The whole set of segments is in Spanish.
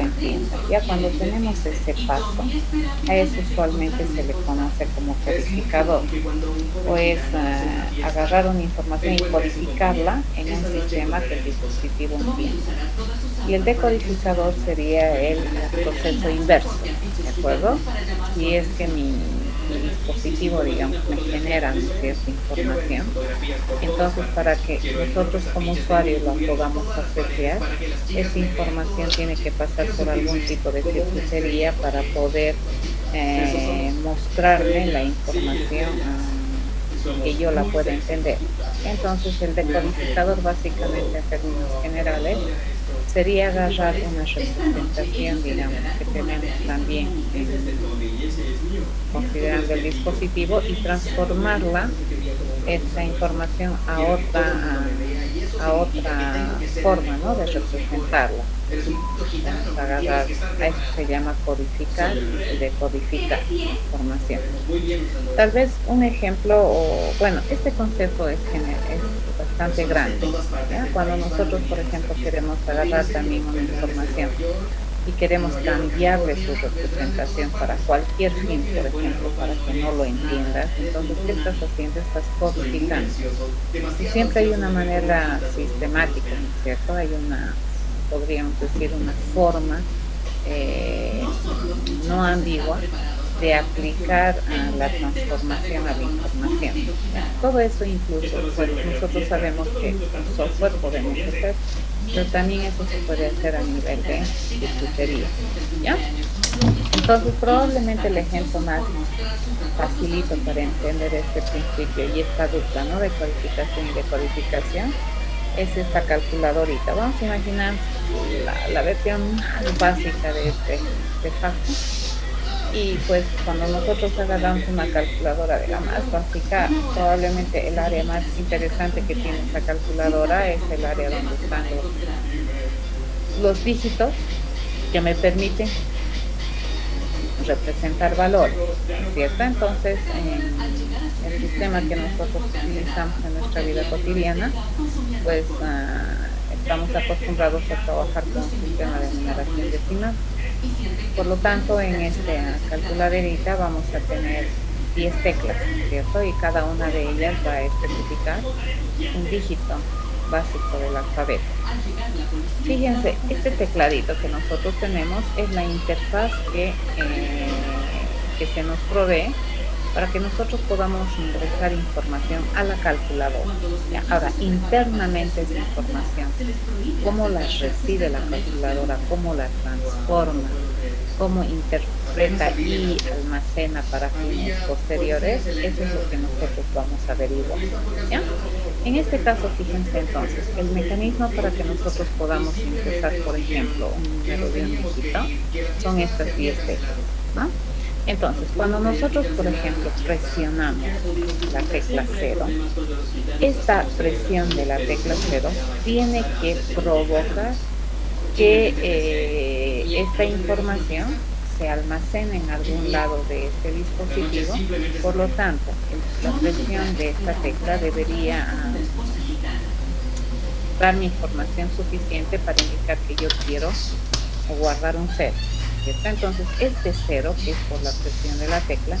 entienda. Ya cuando tenemos ese paso, a eso usualmente se le conoce como codificador, o es agarrar una información y codificarla en un sistema que el dispositivo entienda. Y el decodificador sería el proceso inverso, ¿de acuerdo? Si es que mi dispositivo, digamos, me genera, ¿no?, cierta información, entonces para que nosotros como usuarios la podamos apreciar, esta información tiene que pasar por algún tipo de circuitería para poder mostrarme la información que yo la pueda entender. Entonces el decodificador básicamente en términos generales sería agarrar una representación, digamos, que tenemos también considerando el dispositivo y transformarla, esa información a otra forma, ¿no?, de representarla. Vamos a agarrar, a eso se llama codificar y decodificar información. Tal vez un ejemplo, o bueno, este concepto es bastante grande, ¿ya? Cuando nosotros, por ejemplo, queremos agarrar también una información y queremos cambiarle su representación para cualquier fin, por ejemplo, para que no lo entiendas, entonces, ¿qué estás haciendo? Estás codificando. Y siempre hay una manera sistemática, ¿no es cierto? Hay una, podríamos decir, una forma eh, no ambigua de aplicar a la transformación a la información. ¿Ya? Todo eso incluso, pues nosotros sabemos que con software podemos hacer, pero también eso se puede hacer a nivel de circuitería. ¿Ya? Entonces, probablemente el ejemplo más facilito para entender este principio y esta dupla, ¿no?, de codificación y decodificación es esta calculadorita. Vamos a imaginar la versión más básica de este artefacto. Y pues cuando nosotros agarramos una calculadora de la más básica, probablemente el área más interesante que tiene esta calculadora es el área donde están los dígitos que me permiten representar valores, ¿no es cierto? Entonces, en el sistema que nosotros utilizamos en nuestra vida cotidiana, pues estamos acostumbrados a trabajar con un sistema de numeración decimal. Por lo tanto, en esta calculaderita vamos a tener 10 teclas, ¿cierto? Y cada una de ellas va a especificar un dígito básico del alfabeto. Fíjense, este tecladito que nosotros tenemos es la interfaz que se nos provee para que nosotros podamos ingresar información a la calculadora. ¿Ya? Ahora, internamente esa información, cómo la recibe la calculadora, cómo la transforma, cómo interpreta y almacena para fines posteriores, eso es lo que nosotros vamos a averiguar. ¿Ya? En este caso, fíjense entonces, el mecanismo para que nosotros podamos ingresar, por ejemplo, un número de un dígito, son estas 10 teclas, ¿no? Entonces, cuando nosotros, por ejemplo, presionamos la tecla 0, esta presión de la tecla 0 tiene que provocar que esta información se almacene en algún lado de este dispositivo. Por lo tanto, la presión de esta tecla debería darme información suficiente para indicar que yo quiero guardar un 0. ¿Cierto? Entonces, este 0, que es por la presión de la tecla,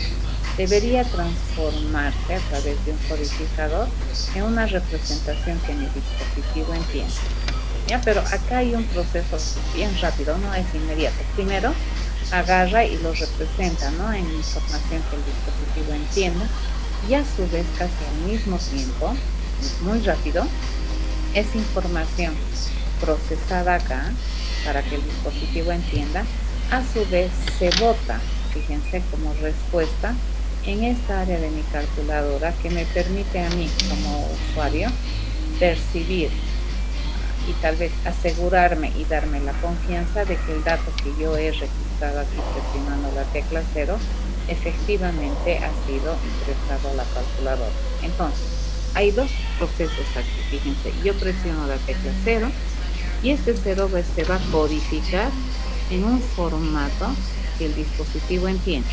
debería transformarse a través de un codificador en una representación que mi dispositivo entienda. ¿Ya? Pero acá hay un proceso bien rápido, no es inmediato. Primero, agarra y lo representa, ¿no?, en información que el dispositivo entienda, y a su vez, casi al mismo tiempo, muy rápido, esa información procesada acá, para que el dispositivo entienda, a su vez se bota, fíjense, como respuesta en esta área de mi calculadora que me permite a mí como usuario percibir y tal vez asegurarme y darme la confianza de que el dato que yo he registrado aquí presionando la tecla 0 efectivamente ha sido ingresado a la calculadora. Entonces, hay dos procesos aquí, fíjense, yo presiono la tecla 0 y este 0 se va a codificar en un formato que el dispositivo entienda.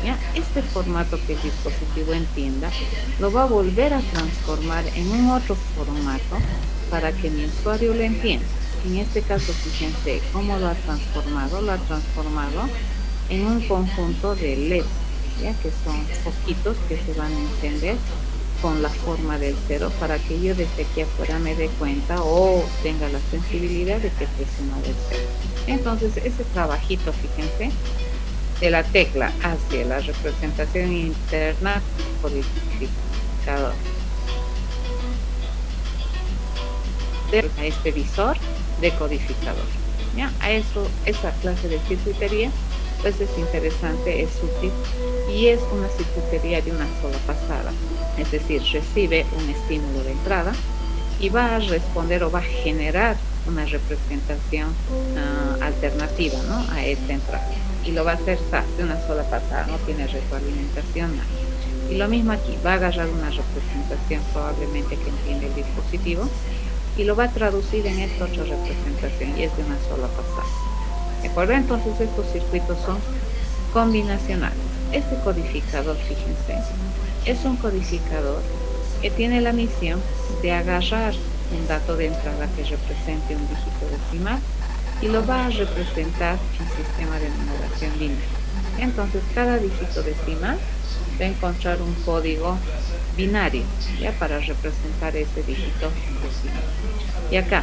¿Ya? Este formato que el dispositivo entienda lo va a volver a transformar en un otro formato para que mi usuario lo entienda. En este caso, fíjense cómo lo ha transformado. Lo ha transformado en un conjunto de LED, ya que son foquitos que se van a encender con la forma del cero para que yo desde aquí afuera me dé cuenta o tenga la sensibilidad de que presiono del cero. Entonces, ese trabajito, fíjense, de la tecla hacia la representación interna codificador a este visor decodificador. ¿Ya? A eso, esa clase de circuitería pues es interesante, es útil y es una circuitería de una sola pasada, es decir, recibe un estímulo de entrada y va a responder o va a generar una representación alternativa, ¿no?, a esta entrada, y lo va a hacer de una sola pasada, no tiene retroalimentación, nada. Y lo mismo aquí, va a agarrar una representación probablemente que entiende el dispositivo y lo va a traducir en esta otra representación y es de una sola pasada. ¿De acuerdo? Entonces estos circuitos son combinacionales. Este codificador, fíjense, es un codificador que tiene la misión de agarrar un dato de entrada que represente un dígito decimal y lo va a representar en sistema de numeración binaria. Entonces cada dígito decimal va a encontrar un código binario, ya, para representar ese dígito decimal. Y acá,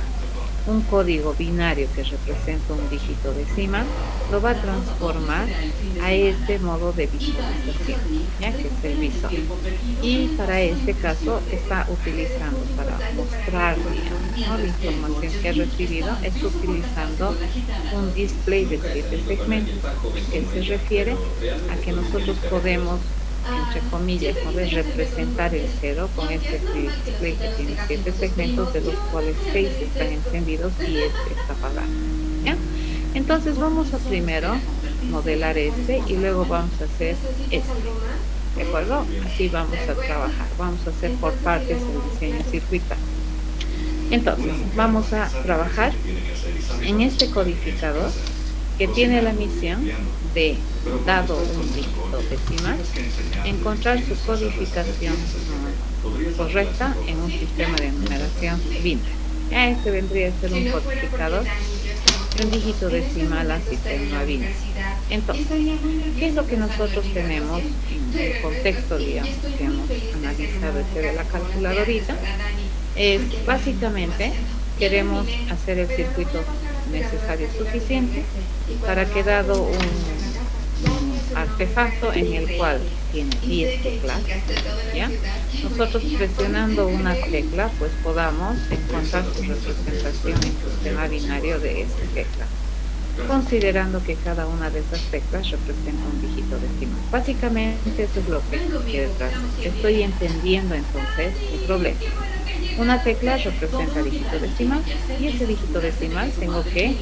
un código binario que representa un dígito decimal lo va a transformar a este modo de visualización, ya, que es el visor. Y para este caso está utilizando, para mostrar, digamos, ¿no?, la información que ha recibido, está utilizando un display de 7 segmentos, que se refiere a que nosotros podemos, entre comillas, poder representar el cero con este display que tiene 7 segmentos, de los cuales 6 están encendidos y este está apagado, ¿ya? Entonces vamos a primero modelar este y luego vamos a hacer este, ¿de acuerdo? Así vamos a trabajar, vamos a hacer por partes el diseño circuital. Entonces vamos a trabajar en este codificador que tiene la misión de, dado un dígito decimal, encontrar su codificación correcta en un sistema de numeración binaria. Ya, este vendría a ser un codificador de un dígito decimal a sistema binario. Entonces, ¿qué es lo que nosotros tenemos en el contexto, digamos, que hemos analizado de la calculadorita? Es básicamente, queremos hacer el circuito necesario suficiente para que, dado un artefacto en el cual tiene 10 teclas, ¿ya?, nosotros presionando una tecla pues podamos encontrar su representación en sistema binario de esa tecla, considerando que cada una de esas teclas representa un dígito decimal. Básicamente eso es lo que quiere tratar. Estoy entendiendo entonces el problema. Una tecla representa dígito decimal y ese dígito decimal tengo que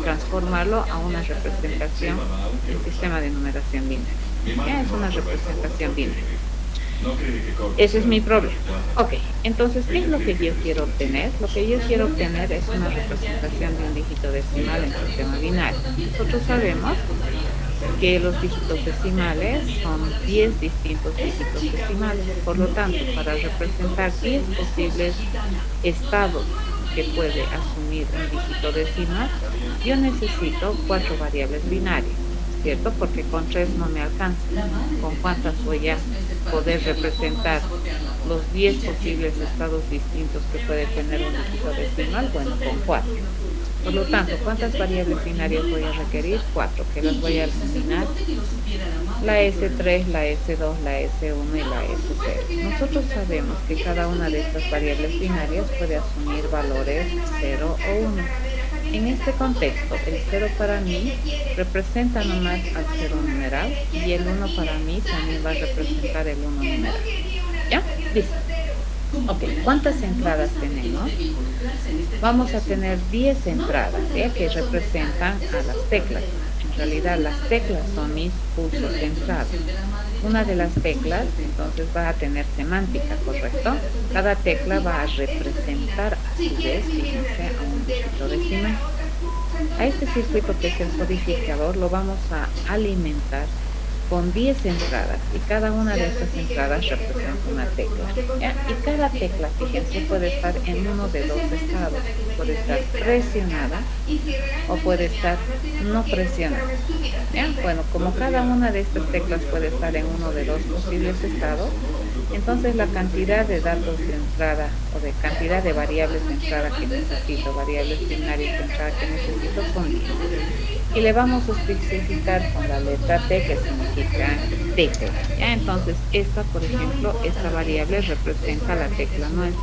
transformarlo a una representación en sistema de numeración binaria. Ya, es una representación binaria. Ese es mi problema. Ok, entonces, ¿qué es lo que yo quiero obtener? Lo que yo quiero obtener es una representación de un dígito decimal en sistema binario. Nosotros sabemos que los dígitos decimales son 10 distintos dígitos decimales. Por lo tanto, para representar 10 posibles estados que puede asumir un dígito decimal, yo necesito 4 variables binarias, ¿cierto? Porque con 3 no me alcanza. ¿Con cuántas voy a poder representar los 10 posibles estados distintos que puede tener un dígito decimal? Bueno, con 4. Por lo tanto, ¿cuántas variables binarias voy a requerir? 4, que las voy a eliminar: la S3, la S2, la S1 y la S0. Nosotros sabemos que cada una de estas variables binarias puede asumir valores 0 o 1. En este contexto, el 0 para mí representa nomás al 0 numeral y el 1 para mí también va a representar el 1 numeral. ¿Ya? Listo. Ok, ¿cuántas entradas tenemos? Vamos a tener 10 entradas, ¿ya?, que representan a las teclas. En realidad las teclas son mis pulsos de entrada. Una de las teclas entonces va a tener semántica, ¿correcto? Cada tecla va a representar a su vez, fíjense, a un dígito decimal. A este circuito, que es el codificador, lo vamos a alimentar con 10 entradas y cada una de estas entradas representa una tecla, ¿ya? Y cada tecla, fíjense, puede estar en uno de dos estados, puede estar presionada o puede estar no presionada, ¿ya? Bueno, como cada una de estas teclas puede estar en uno de dos posibles estados, entonces la cantidad de datos de entrada o de cantidad de variables de entrada que necesito, variables binarias de entrada que necesito son 10. Y le vamos a especificar con la letra T, que significa tecla, ¿ya? Entonces, esta, por ejemplo, esta variable representa la tecla 9,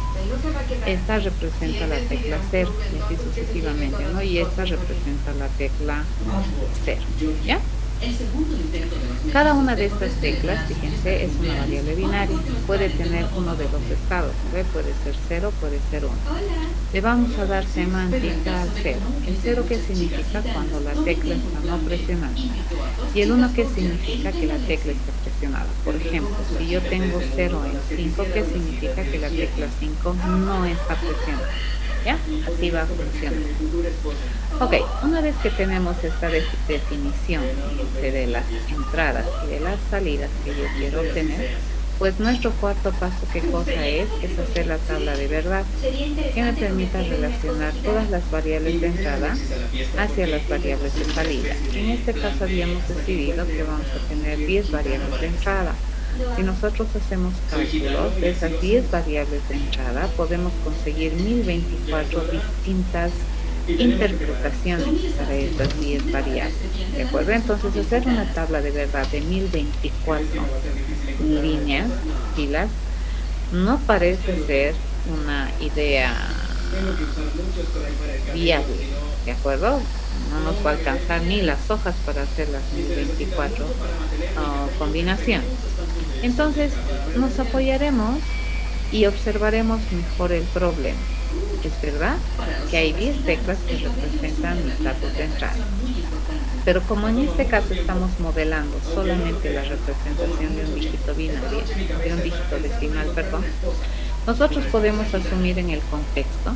esta representa la tecla 0, y así sucesivamente, ¿no? Y esta representa la tecla 0, ¿ya? Cada una de estas teclas, fíjense, es una variable binaria. Puede tener uno de dos estados, ¿ve? Puede ser 0, puede ser 1. Le vamos a dar semántica al 0. El 0, ¿qué significa? Cuando la tecla está no presionada. Y el 1, ¿qué significa? Que la tecla está presionada. Por ejemplo, si yo tengo 0 en 5, ¿qué significa? Que la tecla 5 no está presionada. ¿Ya? Así va a funcionar. Ok, una vez que tenemos esta definición de las entradas y de las salidas que yo quiero obtener, pues nuestro cuarto paso, ¿qué cosa es? Es hacer la tabla de verdad, que me permita relacionar todas las variables de entrada hacia las variables de salida. En este caso habíamos decidido que vamos a tener 10 variables de entrada. Si nosotros hacemos cálculos de esas 10 variables de entrada, podemos conseguir 1024 distintas interpretaciones para estas 10 variables. ¿De acuerdo? Entonces, hacer una tabla de verdad de 1024 líneas, filas, no parece ser una idea viable. ¿De acuerdo? No nos va a alcanzar ni las hojas para hacer las 1024 combinaciones. Entonces, nos apoyaremos y observaremos mejor el problema. Es verdad que hay 10 teclas que representan mis datos de entrada. Pero como en este caso estamos modelando solamente la representación de un dígito binario, de un dígito decimal, perdón, nosotros podemos asumir en el contexto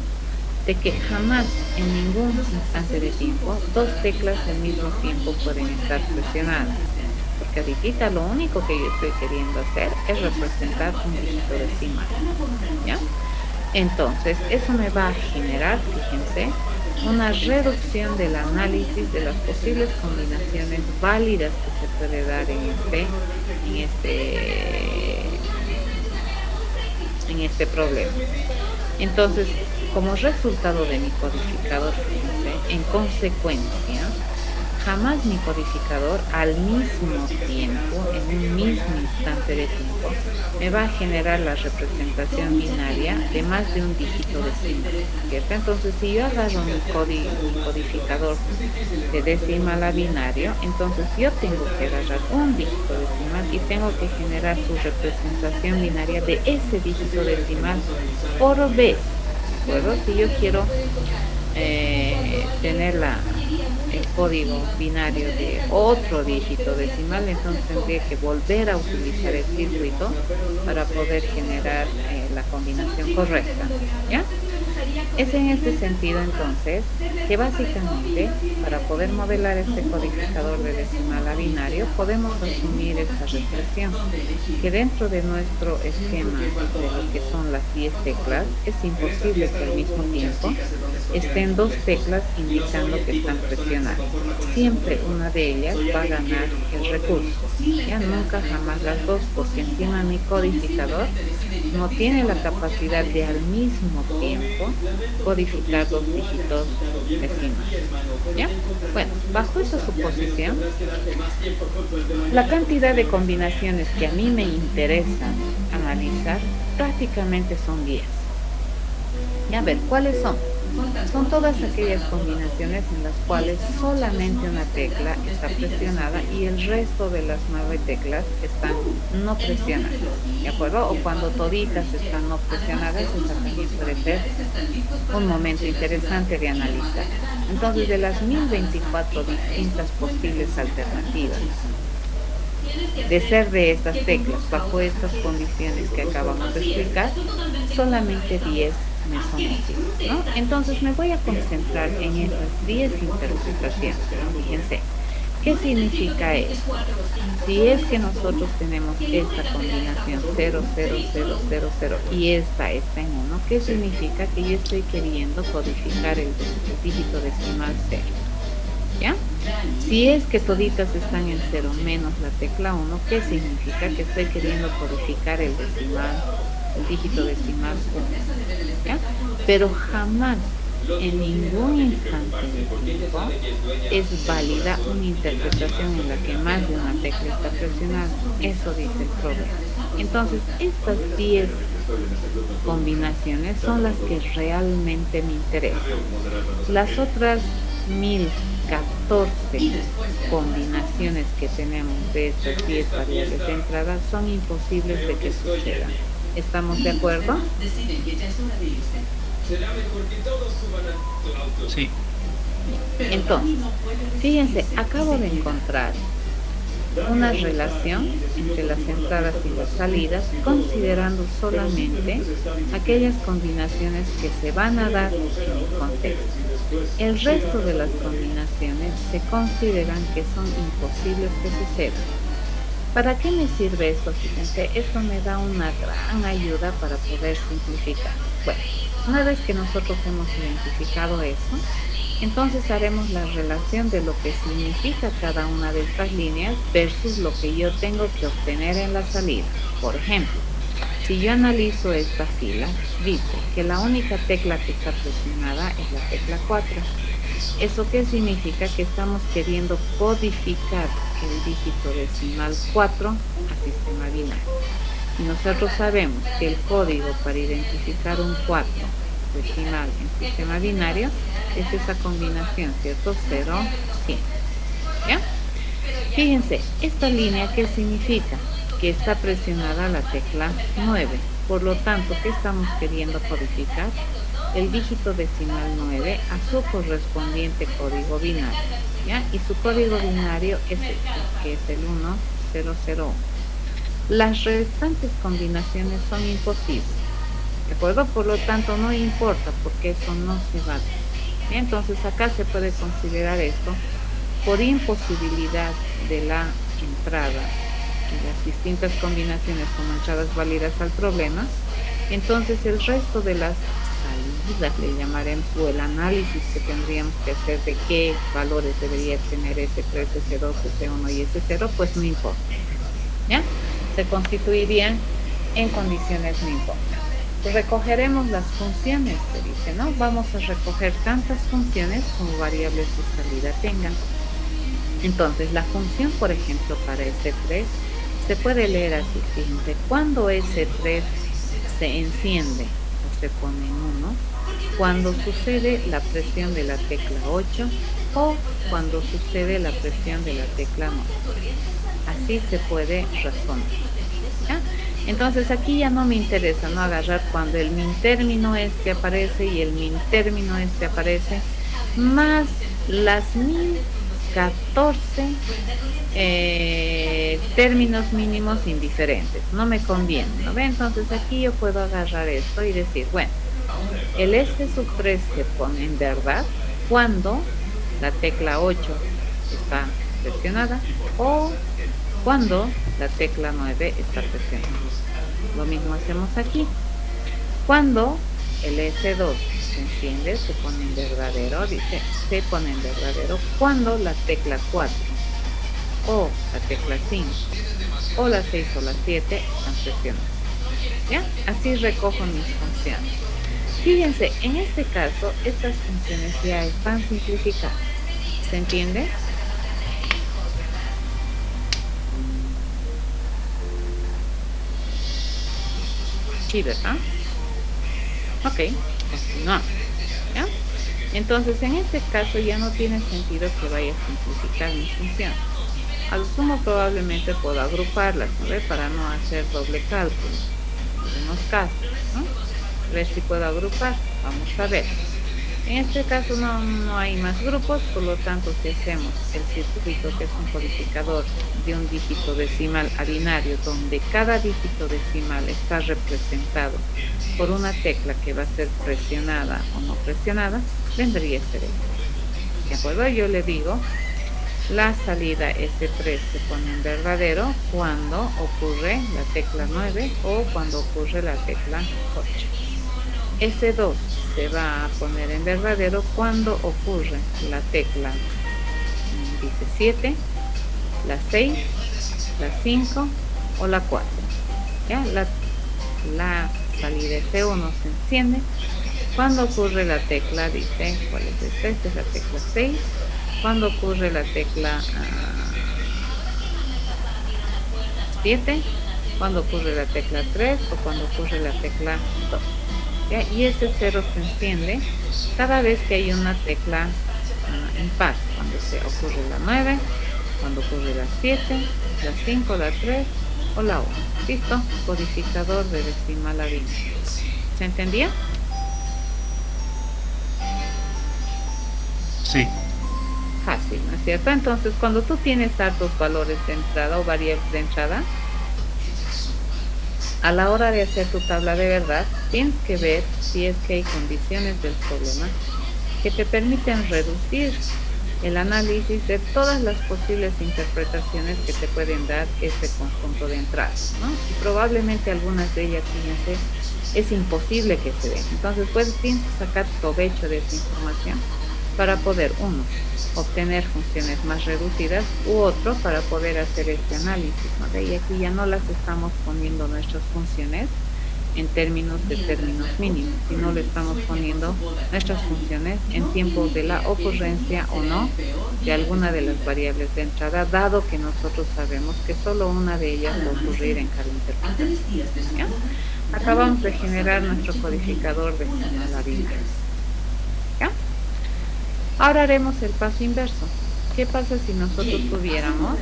de que jamás en ningún instante de tiempo dos teclas al mismo tiempo pueden estar presionadas. Porque ahorita lo único que yo estoy queriendo hacer es representar un dígito decimal, ¿ya? Entonces, eso me va a generar, fíjense, una reducción del análisis de las posibles combinaciones válidas que se puede dar en este problema. Entonces, como resultado de mi codificador, fíjense, en consecuencia, jamás mi codificador al mismo tiempo, en un mismo instante de tiempo, me va a generar la representación binaria de más de un dígito decimal, ¿cierto? Entonces, si yo agarro mi codificador de decimal a binario, entonces yo tengo que agarrar un dígito decimal y tengo que generar su representación binaria de ese dígito decimal por vez, ¿de acuerdo? Si yo quiero tener el código binario de otro dígito decimal, entonces tendría que volver a utilizar el circuito para poder generar la combinación correcta, ¿ya? Es en este sentido entonces que básicamente para poder modelar este codificador de decimal a binario podemos asumir esta reflexión, que dentro de nuestro esquema de lo que son las 10 teclas es imposible que al mismo tiempo estén dos teclas indicando que están presionadas. Siempre una de ellas va a ganar el recurso, ya nunca jamás las dos, porque encima mi codificador no tiene la capacidad de al mismo tiempo codificar dos dígitos decimales, ¿ya? Bueno, bajo esa suposición, la cantidad de combinaciones que a mí me interesa analizar prácticamente son 10. Ya, a ver, ¿cuáles son? Son todas aquellas combinaciones en las cuales solamente una tecla está presionada y el resto de las 9 teclas están no presionadas, ¿de acuerdo? O cuando toditas están no presionadas, esa también puede ser un momento interesante de analizar. Entonces, de las 1024 distintas posibles alternativas de ser de estas teclas bajo estas condiciones que acabamos de explicar, solamente 10 me son útiles, ¿no? Entonces me voy a concentrar en esas 10 interpretaciones. Fíjense, ¿Qué significa esto? Si es que nosotros tenemos esta combinación 0, 0, 0, 0, 0 y esta está en 1, ¿qué significa? Que yo estoy queriendo codificar el dígito decimal 0. ¿Ya? Si es que toditas están en 0 menos la tecla 1, ¿qué significa? Que estoy queriendo codificar el dígito decimal 1. ¿Ya? Pero jamás, en ningún instante del tiempo, es válida una interpretación en la que más de una tecla está presionada. Eso dice el problema. Entonces, estas 10 combinaciones son las que realmente me interesan. Las otras 1014 combinaciones que tenemos de estas 10 variables de entrada son imposibles de que sucedan. ¿Estamos de acuerdo? Sí. Entonces, fíjense, acabo de encontrar una relación entre las entradas y las salidas, considerando solamente aquellas combinaciones que se van a dar en el contexto. El resto de las combinaciones se consideran que son imposibles que sucedan. ¿Para qué me sirve esto? Fíjense, esto me da una gran ayuda para poder simplificar. Bueno, una vez que nosotros hemos identificado eso, entonces haremos la relación de lo que significa cada una de estas líneas versus lo que yo tengo que obtener en la salida. Por ejemplo, si yo analizo esta fila, dice que la única tecla que está presionada es la tecla 4. ¿Eso qué significa? Que estamos queriendo codificar el dígito decimal 4 a sistema binario. Y nosotros sabemos que el código para identificar un 4 decimal en sistema binario es esa combinación, ¿cierto? 0, 100. ¿Ya? Fíjense, esta línea, ¿qué significa? Que está presionada la tecla 9. Por lo tanto, ¿qué estamos queriendo codificar? El dígito decimal 9 a su correspondiente código binario, ¿ya? Y su código binario es este, que es el 1001. Las restantes combinaciones son imposibles, ¿de acuerdo? Por lo tanto, no importa porque eso no se va a dar. Entonces, acá se puede considerar esto por imposibilidad de la entrada y las distintas combinaciones como entradas válidas al problema. Entonces, el resto de las salidas, le llamaremos, o el análisis que tendríamos que hacer de qué valores debería tener S3, S2, S1 y S0, pues no importa, ¿ya? Se constituirían en condiciones no importa. Recogeremos las funciones, te dice, ¿no? Vamos a recoger tantas funciones como variables de salida tengan. Entonces, la función, por ejemplo, para S3 se puede leer así, fíjense, cuando S3 se enciende o se pone en 1, cuando sucede la presión de la tecla 8 o cuando sucede la presión de la tecla 9. Así se puede razonar, ¿ya? Entonces aquí ya no me interesa no agarrar cuando el min término este aparece y el min término este aparece, más las 1014 términos mínimos indiferentes. No me conviene, ¿no ve? Entonces aquí yo puedo agarrar esto y decir, bueno, el S3 se pone en verdad cuando la tecla 8 está presionada o cuando la tecla 9 está presionada. Lo mismo hacemos aquí. Cuando el S2 se enciende, se pone en verdadero, dice, se pone en verdadero cuando la tecla 4 o la tecla 5 o la 6 o la 7 están presionadas. ¿Ya? Así recojo mis funciones. Fíjense, en este caso, estas funciones ya están simplificadas. ¿Se entiende? Sí, ¿verdad? Ok, continuamos. ¿Ya? Entonces, en este caso ya no tiene sentido que vaya a simplificar mis funciones. Al sumo probablemente puedo agruparlas, ¿no ve? Para no hacer doble cálculo. En algunos casos, ¿no? A ver si puedo agrupar. Vamos a ver. En este caso no hay más grupos, por lo tanto, si hacemos el circuito, que es un codificador de un dígito decimal a binario, donde cada dígito decimal está representado por una tecla que va a ser presionada o no presionada, vendría a ser esto. ¿De acuerdo? Yo le digo La salida S3 se pone en verdadero cuando ocurre la tecla 9 o cuando ocurre la tecla 8. S2 se va a poner en verdadero cuando ocurre la tecla 17, la 6, la 5 o la 4. ¿Ya? La salida S1 se enciende cuando ocurre la tecla, dice, ¿cuál es esta? Esta es la tecla 6. Cuando ocurre la tecla 7, cuando ocurre la tecla 3 o cuando ocurre la tecla 2. ¿Ya? Y ese 0 se enciende cada vez que hay una tecla impar, cuando se ocurre la 9, cuando ocurre la 7, la 5, la 3 o la 1. ¿Listo? Codificador de decimal a binario. ¿Se entendía? Sí. Fácil, ¿no es cierto? Entonces, cuando tú tienes hartos valores de entrada o variables de entrada, a la hora de hacer tu tabla de verdad, tienes que ver si es que hay condiciones del problema que te permiten reducir el análisis de todas las posibles interpretaciones que te pueden dar este conjunto de entradas, ¿no? Y probablemente algunas de ellas, fíjense, es imposible que se den. Entonces, pues tienes que sacar provecho de esa información para poder, uno, obtener funciones más reducidas, u otro, para poder hacer este análisis, ¿no? Y aquí ya no las estamos poniendo nuestras funciones en términos de términos mínimos, sino le estamos poniendo nuestras funciones en tiempo de la ocurrencia o no de alguna de las variables de entrada, dado que nosotros sabemos que solo una de ellas va a ocurrir en cada interpretación. ¿Ya? Acabamos de generar nuestro codificador decimal a binario. ¿Ya? Ahora haremos el paso inverso. ¿Qué pasa si nosotros tuviéramos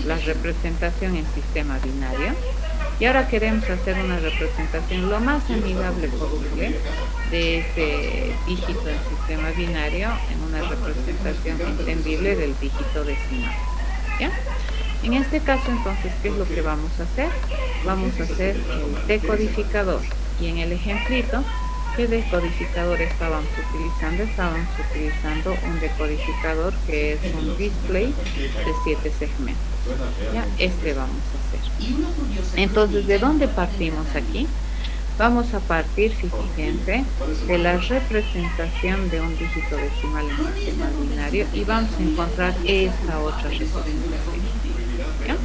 la representación en sistema binario y ahora queremos hacer una representación lo más amigable posible de este dígito en sistema binario en una representación entendible del dígito decimal? ¿Ya? En este caso, entonces, ¿qué es lo que vamos a hacer? Vamos a hacer el decodificador, y en el ejemplito, ¿qué decodificador estábamos utilizando? Estábamos utilizando un decodificador que es un display de 7 segmentos. ¿Ya? Este vamos a hacer. Entonces, ¿de dónde partimos aquí? Vamos a partir, fíjense, de la representación de un dígito decimal en sistema binario y vamos a encontrar esta otra representación. ¿Ya?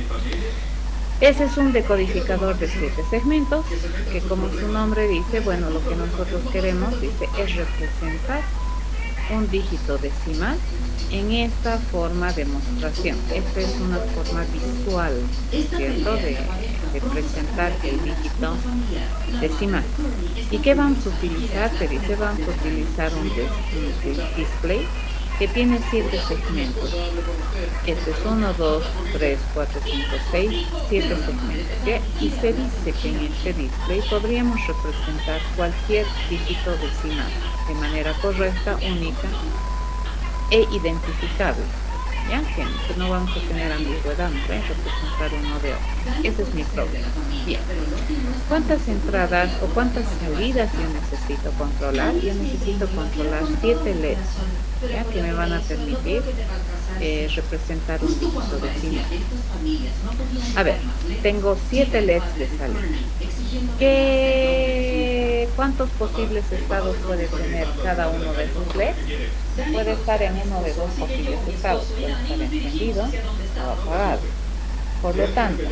Ese es un decodificador de 7 segmentos que, como su nombre dice, bueno, lo que nosotros queremos, dice, es representar un dígito decimal en esta forma de demostración. Esta es una forma visual, ¿cierto?, de presentar el dígito decimal. ¿Y qué vamos a utilizar? Te dice, vamos a utilizar un display que tiene 7 segmentos. Este es 1, 2, 3, 4, 5, 6, 7 segmentos. ¿Ya? Y se dice que en este display podríamos representar cualquier dígito decimal de manera correcta, única e identificable. ¿Ya? Que no vamos a tener ambigüedad en representar uno de otro. Ese es mi problema. Bien. ¿Cuántas entradas o cuántas salidas yo necesito controlar? Yo necesito controlar 7 LEDs, ¿ya?, que me van a permitir representar un dígito decimal. A ver, tengo 7 LEDs de salida. ¿Cuántos posibles estados puede tener cada uno de esos LEDs? Puede estar en uno de 2 posibles estados, puede estar encendido o apagado. Por lo tanto,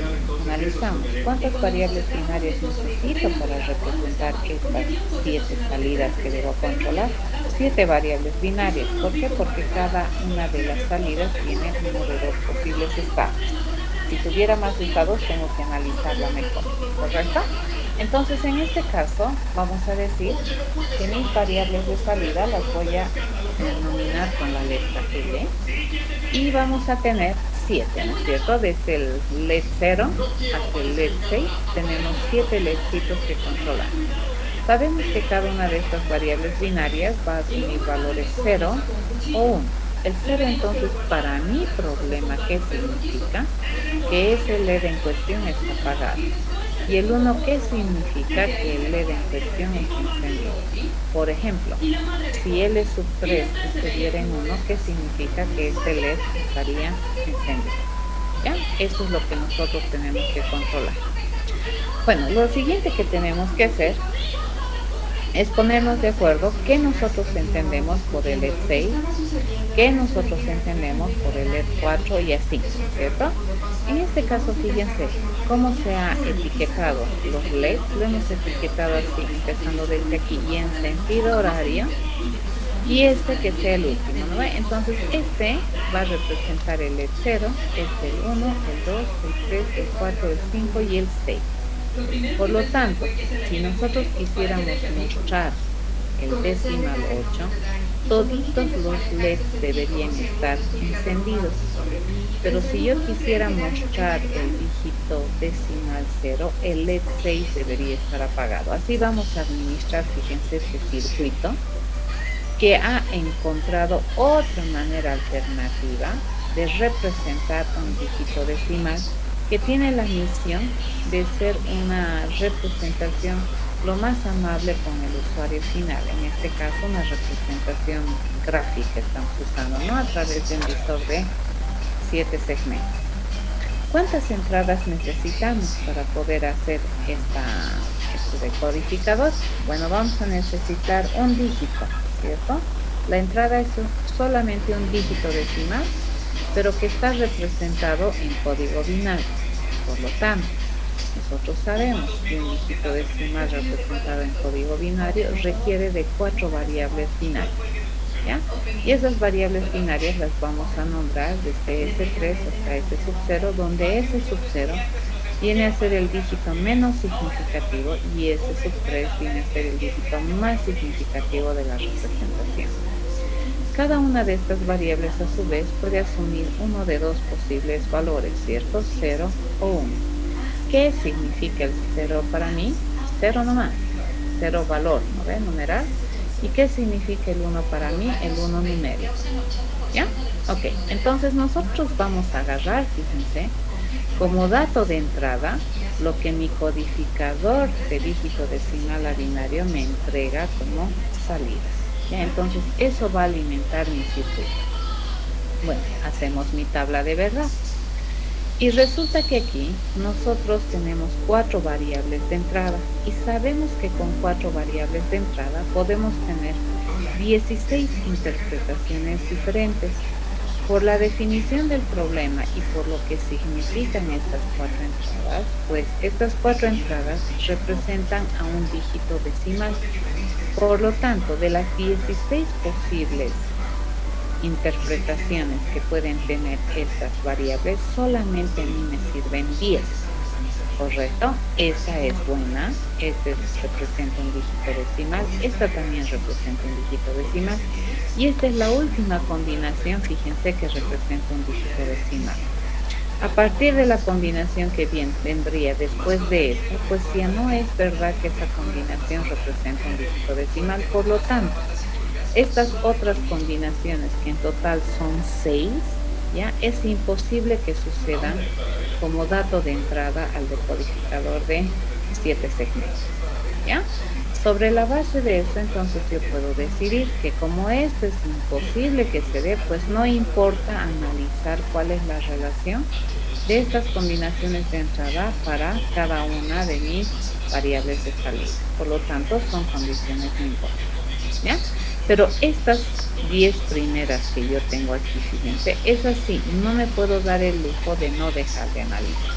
analizamos cuántas variables binarias necesito para representar estas 7 salidas que debo controlar. 7 variables binarias. ¿Por qué? Porque cada una de las salidas tiene uno de 2 posibles estados. Si tuviera más estados, tengo que analizarla mejor, ¿correcto? Entonces, en este caso, vamos a decir que mis variables de salida las voy a denominar con la letra L y vamos a tener 7, ¿no es cierto? Desde el LED 0 hasta el LED 6 tenemos 7 LEDcitos que controlar. Sabemos que cada una de estas variables binarias va a asumir valores 0 o 1. El 0, entonces, para mi problema, ¿qué significa? Que ese LED en cuestión está apagado. Y el 1, ¿qué significa? Que el LED en cuestión está encendido. Por ejemplo, si L sub 3 estuviera en 1, ¿qué significa? Que este LED estaría encendido. ¿Ya? Eso es lo que nosotros tenemos que controlar. Bueno, lo siguiente que tenemos que hacer es ponernos de acuerdo qué nosotros entendemos por el LED 6, qué nosotros entendemos por el LED 4 y así, ¿cierto? En este caso, fíjense cómo se ha etiquetado los LEDs. Lo hemos etiquetado así, empezando desde aquí y en sentido horario. Y este que sea el último, ¿no? Entonces este va a representar el LED 0, este el 1, el 2, el 3, el 4, el 5 y el 6. Por lo tanto, si nosotros quisiéramos mostrar el decimal 8, toditos los LEDs deberían estar encendidos. Pero si yo quisiera mostrar el dígito decimal 0, el LED 6 debería estar apagado. Así vamos a administrar, fíjense, este circuito, que ha encontrado otra manera alternativa de representar un dígito decimal, que tiene la misión de ser una representación lo más amable con el usuario final. En este caso, una representación gráfica estamos usando, ¿no? A través de un visor de 7 segmentos. ¿Cuántas entradas necesitamos para poder hacer este decodificador? Bueno, vamos a necesitar un dígito, ¿cierto? La entrada es solamente un dígito decimal, pero que está representado en código binario. Por lo tanto, nosotros sabemos que un dígito decimal representado en código binario requiere de 4 variables binarias, ¿ya? Y esas variables binarias las vamos a nombrar desde S3 hasta S sub 0, donde S sub 0 viene a ser el dígito menos significativo y S sub 3 viene a ser el dígito más significativo de la representación. Cada una de estas variables a su vez puede asumir uno de dos posibles valores, ¿cierto? 0 o 1. ¿Qué significa el 0 para mí? 0 nomás, 0 valor, ¿no ve? Numeral. ¿Y qué significa el 1 para mí? El 1 numérico. ¿Ya? Ok, entonces nosotros vamos a agarrar, fíjense, como dato de entrada, lo que mi codificador de dígito decimal a binario me entrega como salida. ¿Ya? Entonces, eso va a alimentar mi circuito. Bueno, hacemos mi tabla de verdad. Y resulta que aquí nosotros tenemos 4 variables de entrada y sabemos que con 4 variables de entrada podemos tener 16 interpretaciones diferentes. Por la definición del problema y por lo que significan estas 4 entradas, pues estas 4 entradas representan a un dígito decimal. Por lo tanto, de las 16 posibles interpretaciones que pueden tener estas variables, solamente a mí me sirven 10. ¿Correcto? Esta es buena, este representa un dígito decimal, esta también representa un dígito decimal, y esta es la última combinación, fíjense, que representa un dígito decimal. A partir de la combinación que vendría después de esta, pues ya no es verdad que esa combinación representa un dígito decimal. Por lo tanto, estas otras combinaciones, que en total son 6, ¿ya? Es imposible que sucedan como dato de entrada al decodificador de 7 segmentos, ¿ya? Sobre la base de eso, entonces yo puedo decidir que como esto es imposible que se dé, pues no importa analizar cuál es la relación de estas combinaciones de entrada para cada una de mis variables de salida. Por lo tanto, son condiciones no importantes, ¿ya? Pero estas 10 primeras que yo tengo aquí, fíjense, es así, no me puedo dar el lujo de no dejar de analizar.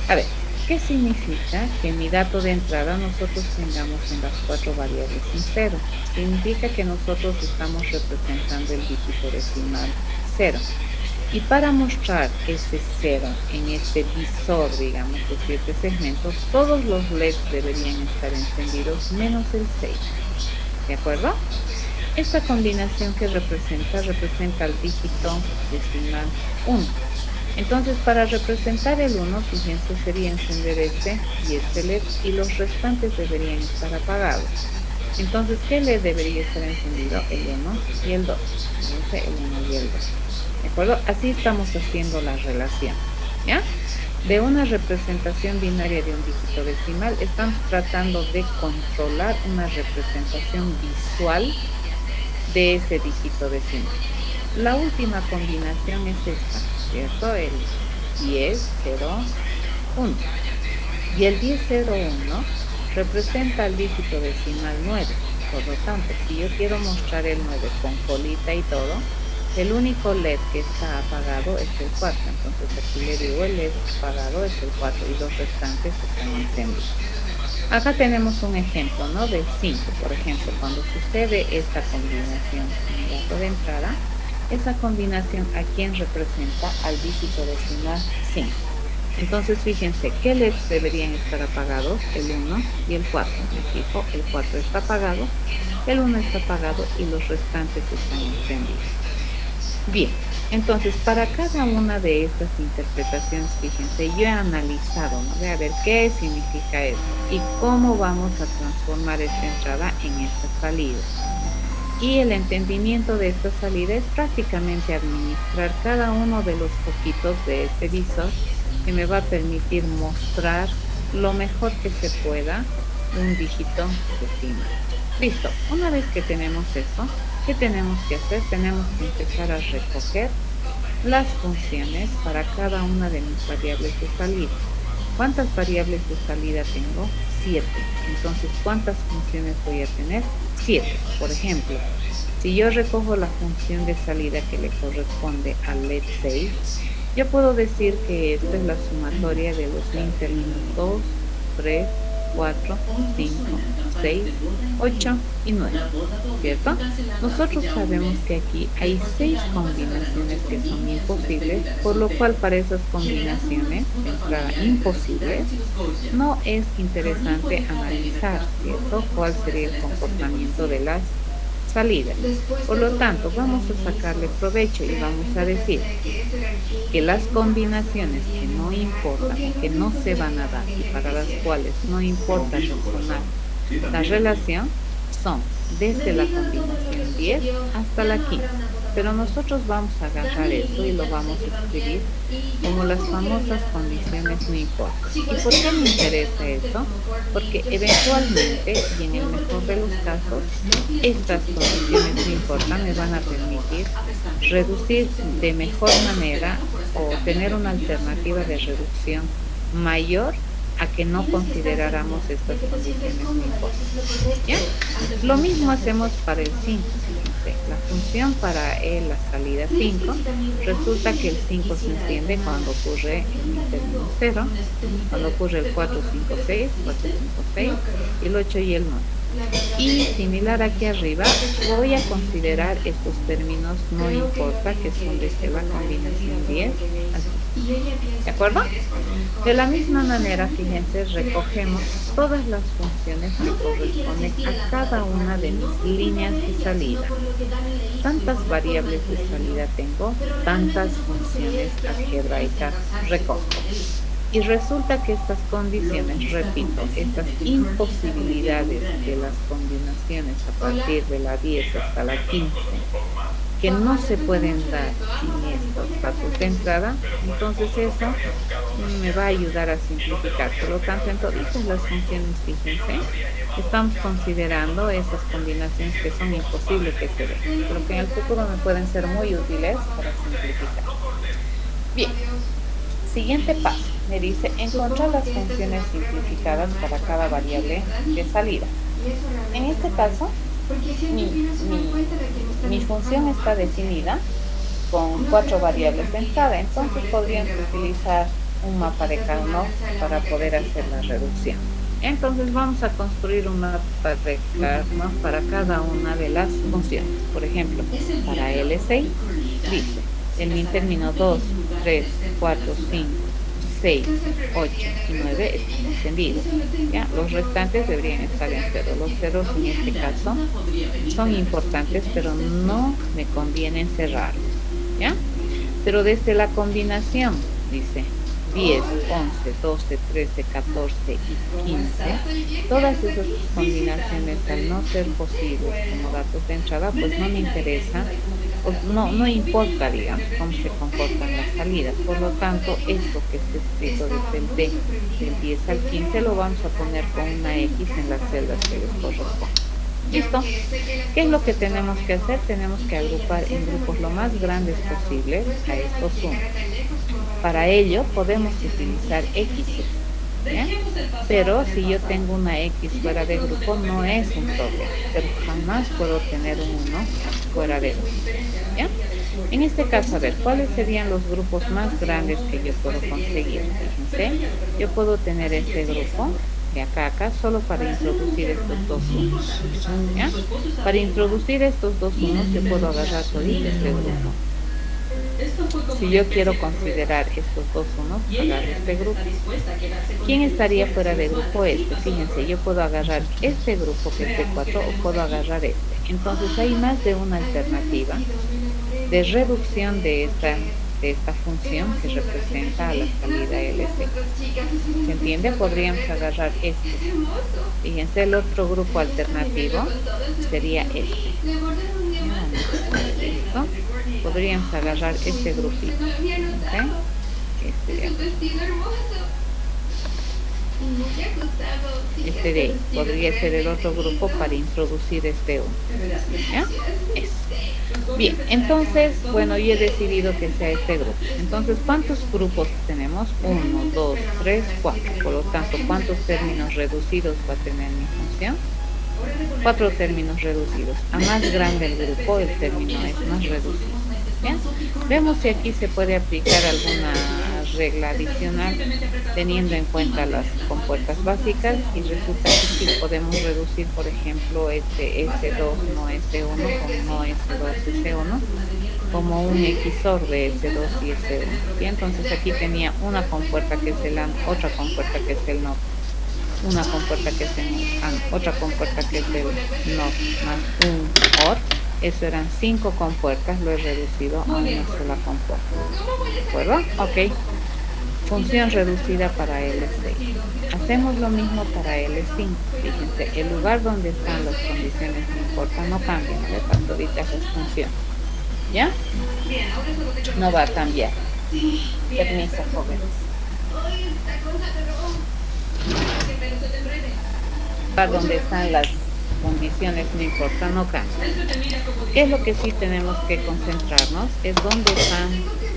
A ver, ¿qué significa que mi dato de entrada nosotros tengamos en las 4 variables un 0? Significa que nosotros estamos representando el dígito decimal 0. Y para mostrar ese 0 en este visor, digamos, de 7 segmentos, todos los LEDs deberían estar encendidos menos el 6. ¿De acuerdo? Esta combinación que representa el dígito decimal 1. Entonces, para representar el 1, fíjense, sería encender este y este LED, y los restantes deberían estar apagados. Entonces, ¿qué LED debería estar encendido? El 1 y el 2. Fíjense, el 1 y el 2. ¿De acuerdo? Así estamos haciendo la relación, ¿ya? de una representación binaria de un dígito decimal, estamos tratando de controlar una representación visual de ese dígito decimal. La última combinación es esta, ¿cierto? El 10, 0, 1. Y el 10, 0, 1 representa el dígito decimal 9. Por lo tanto, si yo quiero mostrar el 9 con colita y todo, el único LED que está apagado es el 4. Entonces aquí le digo el LED apagado es el 4 y los restantes están encendidos. Acá tenemos un ejemplo, ¿no? Del 5, por ejemplo, cuando sucede esta combinación en el dato de entrada, esa combinación a quién representa al dígito decimal 5. Entonces fíjense, ¿qué LEDs deberían estar apagados? El 1 y el 4. Me fijo, el 4 está apagado, el 1 está apagado y los restantes están encendidos. Bien, entonces para cada una de estas interpretaciones, fíjense, yo he analizado, ¿no? De a ver qué significa esto y cómo vamos a transformar esta entrada en esta salida. Y el entendimiento de esta salida es prácticamente administrar cada uno de los foquitos de este visor que me va a permitir mostrar lo mejor que se pueda un dígito decimal. Listo, una vez que tenemos eso, ¿qué tenemos que hacer? Tenemos que empezar a recoger las funciones para cada una de mis variables de salida. ¿Cuántas variables de salida tengo? 7. Entonces, ¿cuántas funciones voy a tener? 7. Por ejemplo, si yo recojo la función de salida que le corresponde al LED 6, yo puedo decir que esta es la sumatoria de los min términos 2, 3, 4, 5, 6, 8 y 9, ¿cierto? Nosotros sabemos que aquí hay 6 combinaciones que son imposibles, por lo cual para esas combinaciones de entrada imposibles no es interesante analizar, ¿cierto? ¿Cuál sería el comportamiento de las salidas? Por lo tanto, vamos a sacarle provecho y vamos a decir que las combinaciones que no importan, que no se van a dar y para las cuales no importa resonar la relación son desde la combinación 10 hasta la 15. Pero nosotros vamos a agarrar eso y lo vamos a escribir como las famosas condiciones no importan. ¿Y por qué me interesa esto? Porque eventualmente, y en el mejor de los casos, estas condiciones no importan me van a permitir reducir de mejor manera o tener una alternativa de reducción mayor a que no consideráramos estas condiciones no importan. ¿Ya? Lo mismo hacemos para el 5. La función para la salida 5, resulta que el 5 se enciende cuando ocurre el término 0, cuando ocurre el 4, 5, 6, 4, 5, 6, el 8 y el 9. Y similar aquí arriba, voy a considerar estos términos no importa, que son desde la combinación 10 ¿de acuerdo? De la misma manera, fíjense, recogemos todas las funciones que corresponden a cada una de mis líneas de salida. Tantas variables de salida tengo, tantas funciones algebraicas recojo. Y resulta que estas condiciones, repito, estas imposibilidades de las combinaciones a partir de la 10 hasta la 15, que no se pueden dar sin estos datos de entrada, entonces eso me va a ayudar a simplificar. Por lo tanto, en todas las funciones, fíjense, estamos considerando esas combinaciones que son imposibles que se den, pero que en el futuro me pueden ser muy útiles para simplificar. Bien, siguiente paso, me dice encontrar las funciones simplificadas para cada variable de salida. En este caso, mi función está definida con 4 variables de entrada, entonces podríamos utilizar un mapa de Carnot para poder hacer la reducción. Entonces vamos a construir un mapa de Carnot para cada una de las funciones. Por ejemplo, para L6 dice el min término 2, 3, 4, 5, 6, 8 y 9 están encendidos. ¿Ya? Los restantes deberían estar en 0. Los ceros en este caso son importantes, pero no me conviene cerrar. ¿Ya? Pero desde la combinación, dice 10, 11, 12, 13, 14 y 15, todas esas combinaciones al no ser posibles como datos de entrada, pues no me interesa no importa, digamos, cómo se comportan las salidas. Por lo tanto, esto que está escrito desde el D, del 10 al 15, lo vamos a poner con una X en las celdas que les corresponde. ¿Listo? ¿Qué es lo que tenemos que hacer? Tenemos que agrupar en grupos lo más grandes posibles a estos sumos. Para ello podemos utilizar X, ¿ya? Pero si yo tengo una X fuera de grupo no es un problema, pero jamás puedo tener un 1 fuera de grupo, ¿ya? En este caso, a ver, ¿cuáles serían los grupos más grandes que yo puedo conseguir? Fíjense, yo puedo tener este grupo de acá a acá solo para introducir estos dos unos, ¿ya? Para introducir estos dos unos yo puedo agarrar todito este grupo. Si yo quiero considerar estos dos unos, agarro este grupo. ¿Quién estaría fuera de grupo? Este. Fíjense, yo puedo agarrar este grupo que es de 4 o puedo agarrar este. Entonces hay más de una alternativa de reducción de esta función que representa a la salida LC. ¿Se entiende? Podríamos agarrar este. Fíjense, el otro grupo alternativo sería este. ¿Listo? Podríamos agarrar este grupito, ¿okay? Este de ahí podría ser el otro grupo para introducir este 1, ¿ya? Eso. Bien, entonces, bueno, yo he decidido que sea este grupo. Entonces, ¿cuántos grupos tenemos? 1, 2, 3, 4. Por lo tanto, ¿cuántos términos reducidos va a tener mi función? 4 términos reducidos. A más grande el grupo, el término es más reducido. ¿Bien? Vemos si aquí se puede aplicar alguna regla adicional teniendo en cuenta las compuertas básicas y resulta que sí podemos reducir, por ejemplo, este S2 no S1 como no S2 S1 como un XOR de S2 y S1. ¿Sí? Entonces aquí tenía una compuerta que es el AND, otra compuerta que es el NOT, una compuerta que es el AND, otra compuerta que es el NOT más un OR. Eso eran 5 compuertas, lo he reducido a una sola compuerta. ¿De acuerdo? Ok. Función reducida para L6. Hacemos lo mismo para L5. Fíjense, el lugar donde están las condiciones no importa, no cambian, ¿no? Tanto ahorita esas funciones. ¿Ya? No va a cambiar. Permiso, jóvenes. Para donde están las condiciones no importa, no cambia. ¿Qué es lo que sí tenemos que concentrarnos? Es dónde están,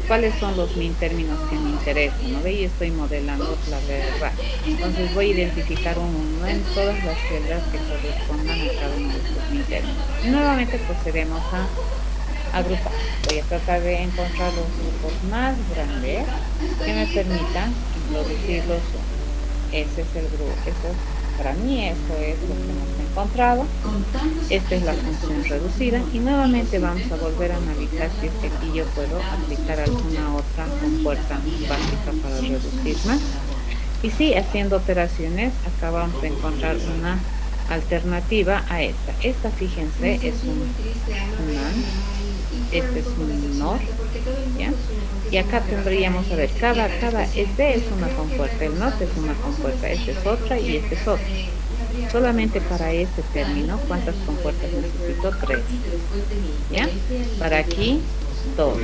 cuáles son los min términos que me interesan, ¿no? Y estoy modelando la verdad. Entonces voy a identificar un 1 en todas las celdas que correspondan a cada uno de estos min términos. Y nuevamente procedemos a agrupar. Voy a tratar de encontrar los grupos más grandes que me permitan introducir los 1. Ese es el grupo, para mí eso es lo que hemos encontrado. Esta es la función reducida y nuevamente vamos a volver a analizar si es que aquí yo puedo aplicar alguna otra compuerta básica para reducir más. Y sí, haciendo operaciones acabamos de encontrar una alternativa a esta. Esta, fíjense, es un AND, este es un NOR, ¿ya? Y acá tendríamos, a ver, este es una compuerta, el NOT es una compuerta, este es otra y este es otra. Solamente para este término, ¿cuántas compuertas necesito? 3. ¿Ya? Para aquí, 2.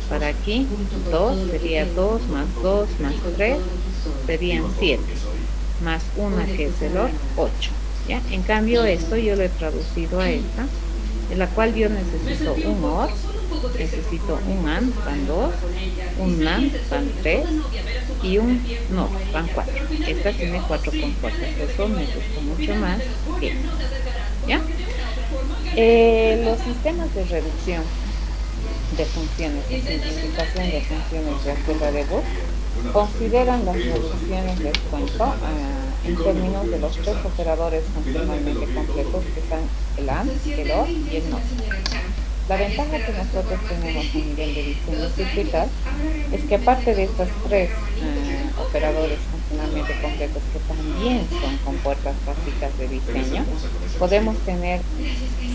Para aquí, 2, sería 2 más 2 más 3, serían 7. Más una que es el OR, 8. ¿Ya? En cambio, esto yo lo he traducido a esta, en la cual yo necesito un OR, necesito un AND, van 2, un NAND, van 3 y un NOR, van 4. Esta tiene 4 compuertas, eso me gusta mucho más que esta. ¿Ya? Los sistemas de reducción de funciones y simplificación de funciones de algebra de Boole consideran las reducciones, les cuento, en términos de los 3 operadores funcionalmente complejos que son el AND, el OR y el NOT. La ventaja que nosotros tenemos a nivel de diseño circuital es que aparte de estos 3 operadores funcionalmente complejos que también son compuertas básicas de diseño, podemos tener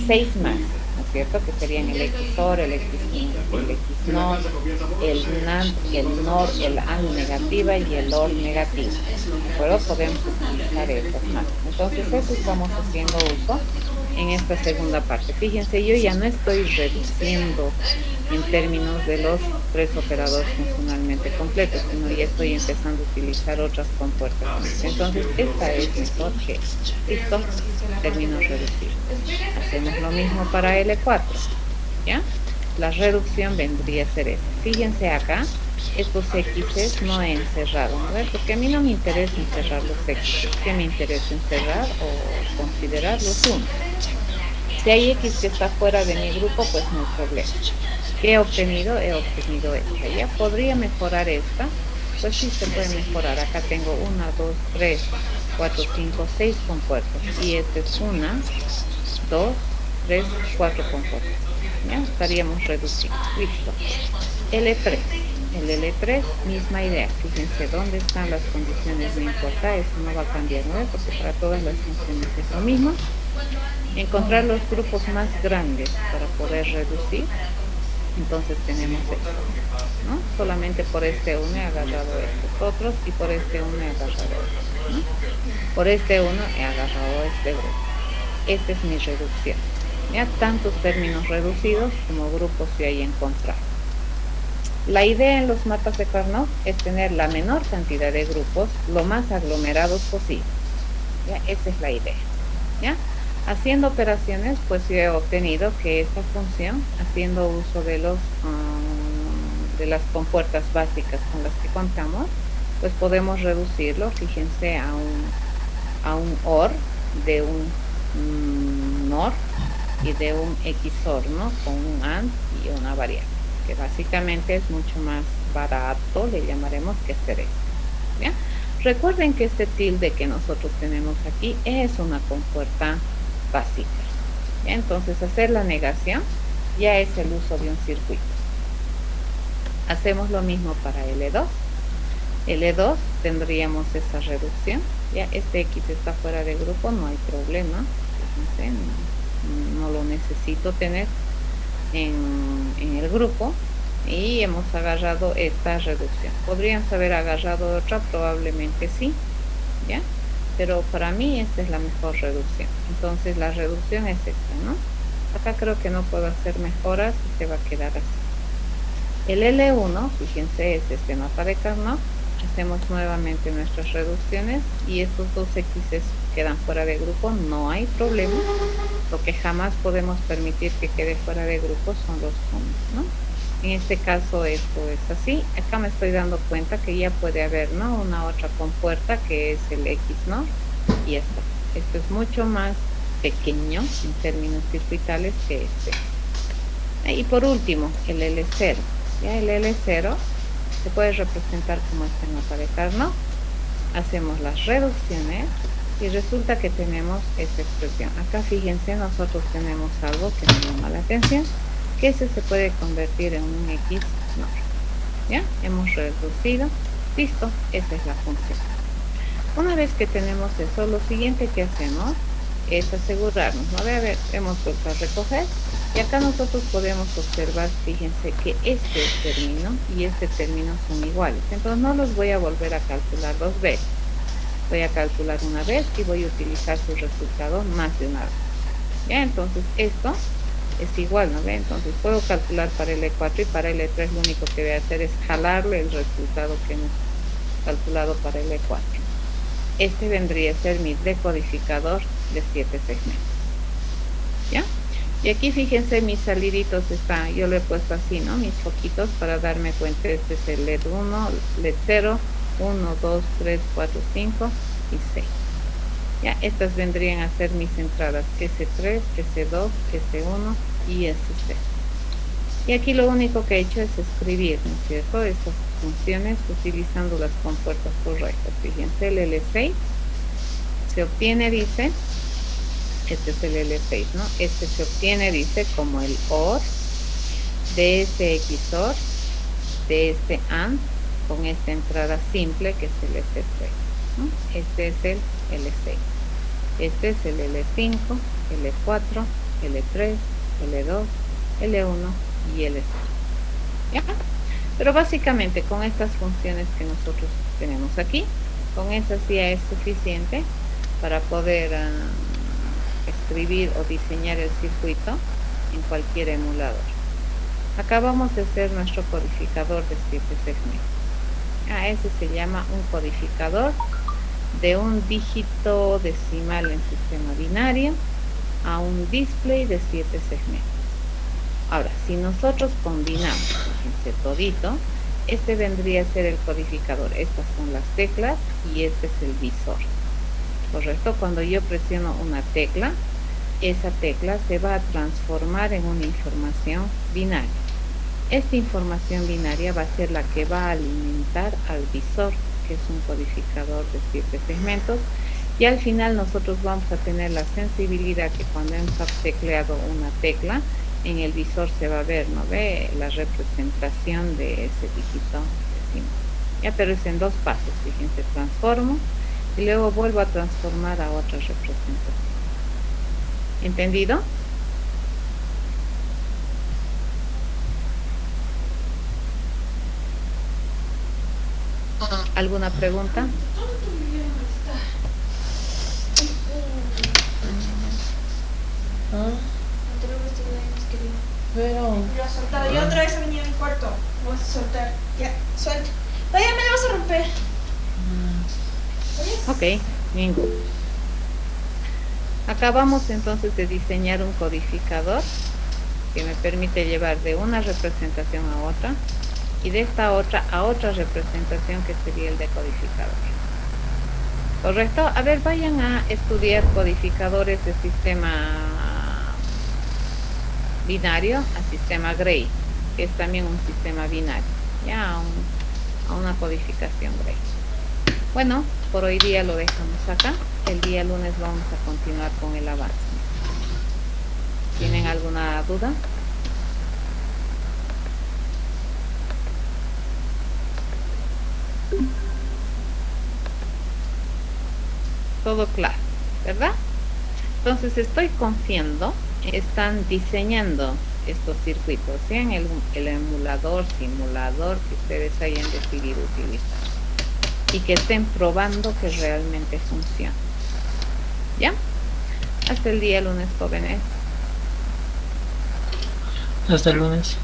6 más, ¿no es cierto? Que serían el XOR, el XNOR, el NAND, el NOR, el AND negativa y el OR negativa. ¿De acuerdo? Podemos utilizar estos más. Entonces, eso estamos haciendo uso en esta segunda parte. Fíjense, yo ya no estoy reduciendo en términos de los tres operadores funcionalmente completos, sino ya estoy empezando a utilizar otras compuertas. Entonces, esta es mejor que listo, términos reducidos. Hacemos lo mismo para L4, ¿ya? La reducción vendría a ser esta. Fíjense acá, estos X's no he encerrado, ¿no? Porque a mí no me interesa encerrar los X, ¿qué me interesa encerrar o considerar los 1? Si hay X que está fuera de mi grupo, pues no hay problema. ¿Qué he obtenido? He obtenido esta. ¿Ya podría mejorar esta? Pues sí, se puede mejorar. Acá tengo 1, 2, 3, 4, 5, 6 compuertas. Y este es 1, 2, 3, 4 compuertas. ¿Ya? Estaríamos reducidos. Listo. L3. El L3, misma idea. Fíjense dónde están las condiciones, no importa, eso no va a cambiar, ¿no? Porque para todas las funciones es lo mismo. Encontrar los grupos más grandes para poder reducir. Entonces tenemos esto, ¿no? Solamente por este 1 he agarrado estos otros y por este 1 he agarrado estos, ¿no? Por este 1 he agarrado este grupo. Esta es mi reducción. Ya tantos términos reducidos como grupos yo ahí encontrado. La idea en los mapas de Carnot es tener la menor cantidad de grupos lo más aglomerados posible. ¿Ya? Esa es la idea. ¿Ya? Haciendo operaciones, pues yo he obtenido que esta función, haciendo uso de las compuertas básicas con las que contamos, pues podemos reducirlo, fíjense, a un OR de un NOR y de un XOR, ¿no? Con un AND y una variable, que básicamente es mucho más barato, le llamaremos, que hacer esto. ¿Ya? Recuerden que este tilde que nosotros tenemos aquí es una compuerta básica. ¿Ya? Entonces, hacer la negación ya es el uso de un circuito. Hacemos lo mismo para L2. L2 tendríamos esa reducción. Ya este X está fuera de grupo, no hay problema. Fíjense, no lo necesito tener en el grupo. Y hemos agarrado esta reducción. ¿Podrían haber agarrado otra? Probablemente sí. ¿Ya? Pero para mí esta es la mejor reducción. Entonces la reducción es esta, ¿no? Acá creo que no puedo hacer mejoras y se va a quedar así. El L1, fíjense, es este mapa de Carnot. Hacemos nuevamente nuestras reducciones y estos dos X's quedan fuera de grupo, no hay problema. Lo que jamás podemos permitir que quede fuera de grupo son los sumas, ¿no? En este caso esto es así. Acá me estoy dando cuenta que ya puede haber, ¿no?, una otra compuerta que es el X, ¿no? Y esto es mucho más pequeño en términos circuitales que este. Y por último, el L0. Ya el L0 se puede representar como este mapa de Carnot. Hacemos las reducciones y resulta que tenemos esta expresión. Acá fíjense, nosotros tenemos algo que nos llama la atención, que ese se puede convertir en un X NOR. ¿Ya? Hemos reducido. Listo, esa es la función. Una vez que tenemos eso, lo siguiente que hacemos es asegurarnos, ¿no? A ver, hemos vuelto a recoger y acá nosotros podemos observar, fíjense, que este término y este término son iguales. Entonces no los voy a volver a calcular dos veces. Voy a calcular una vez y voy a utilizar su resultado más de una vez. ¿Ya? Entonces esto es igual, ¿no ve? Entonces puedo calcular para L4 y para L3 lo único que voy a hacer es jalarle el resultado que hemos calculado para L4. Este vendría a ser mi decodificador de 7 segmentos. ¿Ya? Y aquí fíjense, mis saliditos están, yo lo he puesto así, ¿no? Mis foquitos para darme cuenta. Este es el LED 1, LED 0, 1, 2, 3, 4, 5 y 6. Ya, estas vendrían a ser mis entradas S3, S2, S1 y S0. Y aquí lo único que he hecho es escribir, ¿no es cierto?, estas funciones utilizando las compuertas correctas. Fíjense, el L6 se obtiene, dice, este es el L6, ¿no? Este se obtiene, dice, como el OR de este XOR, de este AND, con esta entrada simple que es el S3, ¿no? Este es el L6. Este es el L5, L4, L3, L2, L1 y L0. ¿Ya? Pero básicamente con estas funciones que nosotros tenemos aquí, con esas ya es suficiente para poder escribir o diseñar el circuito en cualquier emulador. Acá vamos a hacer nuestro codificador de 7 segmentos. Ese se llama un codificador de un dígito decimal en sistema binario a un display de 7 segmentos. Ahora, si nosotros combinamos, fíjense, todito, este vendría a ser el codificador. Estas son las teclas y este es el visor. ¿Correcto? Cuando yo presiono una tecla, esa tecla se va a transformar en una información binaria. Esta información binaria va a ser la que va a alimentar al visor, que es un codificador de 7 segmentos, y al final nosotros vamos a tener la sensibilidad que cuando hemos tecleado una tecla, en el visor se va a ver, ¿no ve?, la representación de ese dígito decimal. Ya, pero es en dos pasos, fíjense, transformo y luego vuelvo a transformar a otra representación. ¿Entendido? ¿Alguna pregunta? Pero... Lo has soltado. Yo otra vez he venido a mi cuarto. Lo vas a soltar. Ya, suelta. Vaya, me lo vas a romper. Ok, ningún. Acabamos entonces de diseñar un codificador que me permite llevar de una representación a otra y de esta otra a otra representación que sería el decodificador. ¿Correcto? A ver, vayan a estudiar codificadores de sistema binario a sistema Gray, que es también un sistema binario, ya a una codificación Gray. Bueno, por hoy día lo dejamos acá. El día lunes vamos a continuar con el avance. ¿Tienen alguna duda? Todo claro, ¿verdad? Entonces estoy confiando, están diseñando estos circuitos, ¿sí? En el emulador, simulador que ustedes hayan decidido utilizar y que estén probando que realmente funciona. ¿Ya? Hasta el día lunes, jóvenes. Hasta el lunes.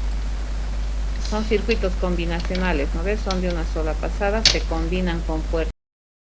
Son circuitos combinacionales, ¿no ves? Son de una sola pasada, se combinan con puertas.